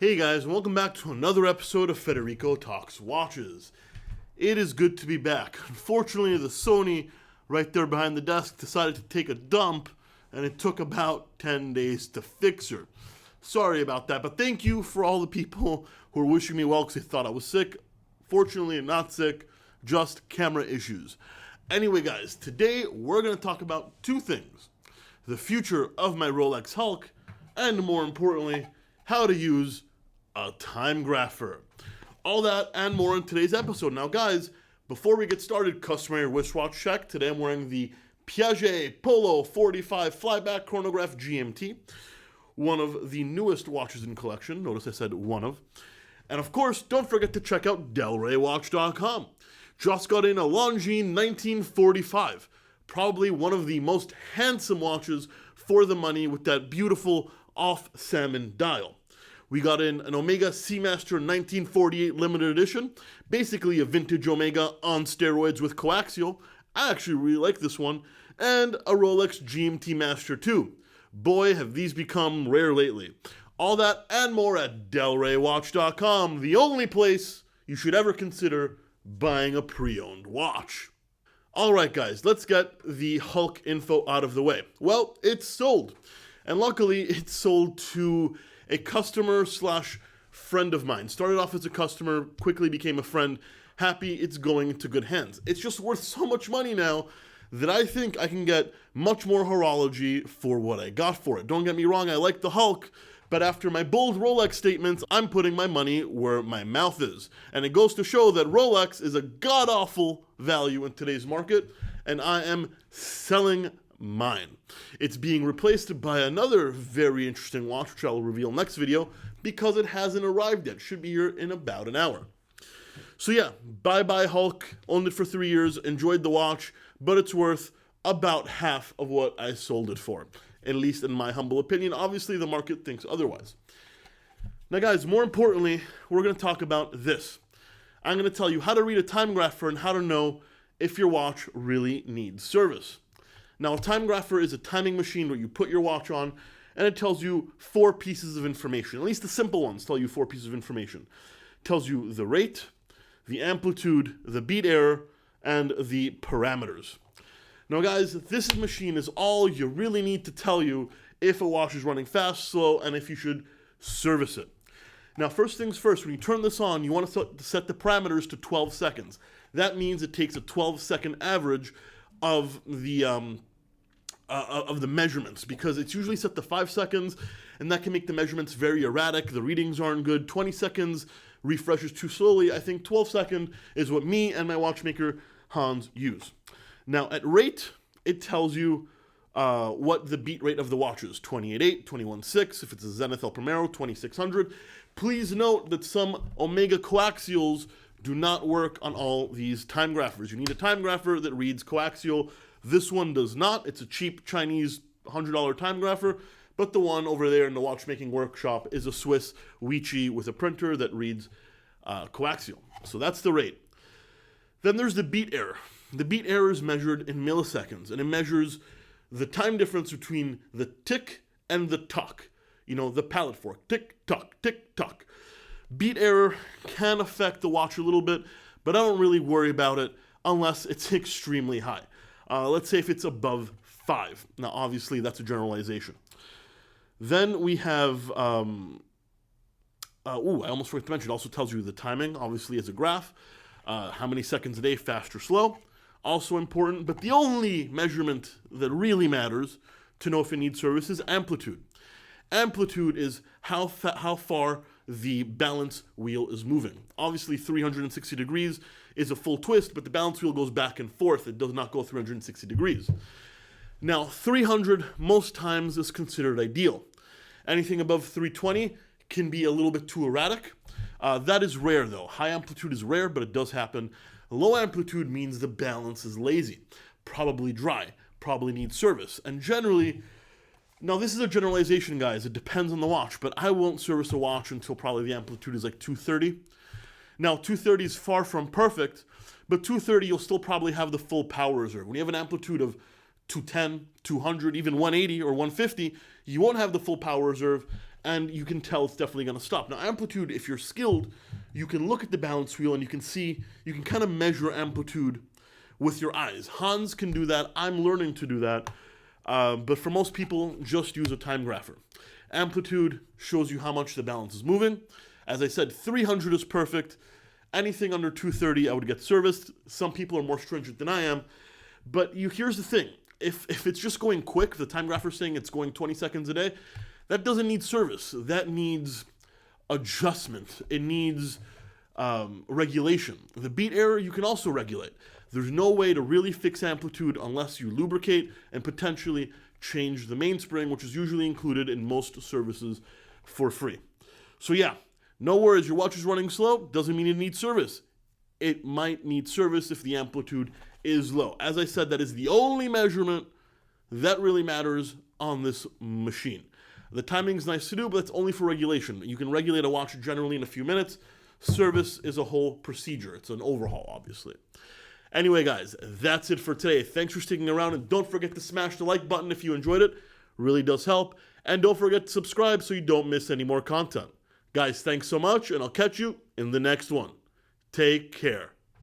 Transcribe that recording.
Hey guys, and welcome back to another episode of Federico Talks Watches. It is good to be back. Unfortunately, the Sony right there behind the desk decided to take a dump, and it took about 10 days to fix her. Sorry about that, but thank you for all the people who were wishing me well because they thought I was sick. Fortunately, I'm not sick, just camera issues. Anyway guys, today we're going to talk about two things. The future of my Rolex Hulk, and more importantly, how to use a Timegrapher. All that and more in today's episode. Now guys, before we get started, customary wristwatch check. Today I'm wearing the Piaget Polo 45 Flyback Chronograph GMT, one of the newest watches in collection. Notice I said one of. And of course, don't forget to check out delraywatch.com. Just got in a Longines 1945, probably one of the most handsome watches for the money with that beautiful off salmon dial. We got in an Omega Seamaster 1948 limited edition, basically a vintage Omega on steroids with coaxial. I actually really like this one, and a Rolex GMT Master 2. Boy, have these become rare lately. All that and more at delraywatch.com, the only place you should ever consider buying a pre-owned watch. Alright guys, let's get the Hulk info out of the way. Well, it's sold. And luckily, it's sold to a customer slash friend of mine. Started off as a customer, quickly became a friend. Happy it's going into good hands. It's just worth so much money now that I think I can get much more horology for what I got for it. Don't get me wrong, I like the Hulk, but after my bold Rolex statements, I'm putting my money where my mouth is. And it goes to show that Rolex is a god-awful value in today's market, and I am selling mine. It's being replaced by another very interesting watch, which I'll reveal next video, because it hasn't arrived yet. Should be here in about an hour. So yeah, bye-bye Hulk. Owned it for 3 years, enjoyed the watch, but it's worth about half of what I sold it for. At least in my humble opinion. Obviously, the market thinks otherwise. Now guys, more importantly, we're going to talk about this. I'm going to tell you how to read a Timegrapher and how to know if your watch really needs service. Now, a Timegrapher is a timing machine where you put your watch on and it tells you 4 pieces of information. At least the simple ones tell you 4 pieces of information. It tells you the rate, the amplitude, the beat error, and the parameters. Now guys, this machine is all you really need to tell you if a watch is running fast, slow, and if you should service it. Now first things first, when you turn this on, you want to set the parameters to 12 seconds. That means it takes a 12-second average of the measurements, because it's usually set to 5 seconds, and that can make the measurements very erratic. The readings aren't good. 20 seconds refreshes too slowly. I think 12 seconds is what me and my watchmaker Hans use. Now at rate, it tells you what the beat rate of the watch is. 28.8, 21.6, if it's a Zenith El Primero, 2600. Please note that some Omega coaxials do not work on all these Timegraphers. You need a Timegrapher that reads coaxial. This one does not. It's a cheap Chinese $100 Timegrapher, but the one over there in the watchmaking workshop is a Swiss Weiqi with a printer that reads coaxial. So that's the rate. Then there's the beat error. The beat error is measured in milliseconds, and it measures the time difference between the tick and the tock. You know, the pallet fork. Tick, tock, tick, tock. Beat error can affect the watch a little bit, but I don't really worry about it unless it's extremely high. Let's say if it's above 5. Now, obviously, that's a generalization. Then we have, I almost forgot to mention, it also tells you the timing, obviously, as a graph. How many seconds a day, fast or slow. Also important, but the only measurement that really matters to know if it needs service is amplitude. Amplitude is how far the balance wheel is moving. Obviously, 360 degrees is a full twist, but the balance wheel goes back and forth. It does not go 360 degrees. Now, 300 most times is considered ideal. Anything above 320 can be a little bit too erratic. That is rare, though. High amplitude is rare, but it does happen. Low amplitude means the balance is lazy, probably dry, probably needs service. And generally, now this is a generalization, guys. It depends on the watch, but I won't service a watch until probably the amplitude is like 230. Now, 230 is far from perfect, but 230 you'll still probably have the full power reserve. When you have an amplitude of 210, 200, even 180 or 150, you won't have the full power reserve, and you can tell it's definitely going to stop. Now, amplitude, if you're skilled, you can look at the balance wheel and you can kind of measure amplitude with your eyes. Hans can do that. I'm learning to do that. But for most people, just use a Timegrapher. Amplitude shows you how much the balance is moving. As I said, 300 is perfect. Anything under 230, I would get serviced. Some people are more stringent than I am. But here's the thing. If it's just going quick, the Timegrapher saying it's going 20 seconds a day, that doesn't need service. That needs adjustment. It needs regulation. The beat error, you can also regulate. There's no way to really fix amplitude unless you lubricate and potentially change the mainspring, which is usually included in most services for free. So yeah, no worries, your watch is running slow, doesn't mean it needs service. It might need service if the amplitude is low. As I said, that is the only measurement that really matters on this machine. The timing is nice to do, but that's only for regulation. You can regulate a watch generally in a few minutes. Service is a whole procedure. It's an overhaul, obviously. Anyway, guys, that's it for today. Thanks for sticking around, and don't forget to smash the like button if you enjoyed it. Really does help. And don't forget to subscribe so you don't miss any more content. Guys, thanks so much, and I'll catch you in the next one. Take care.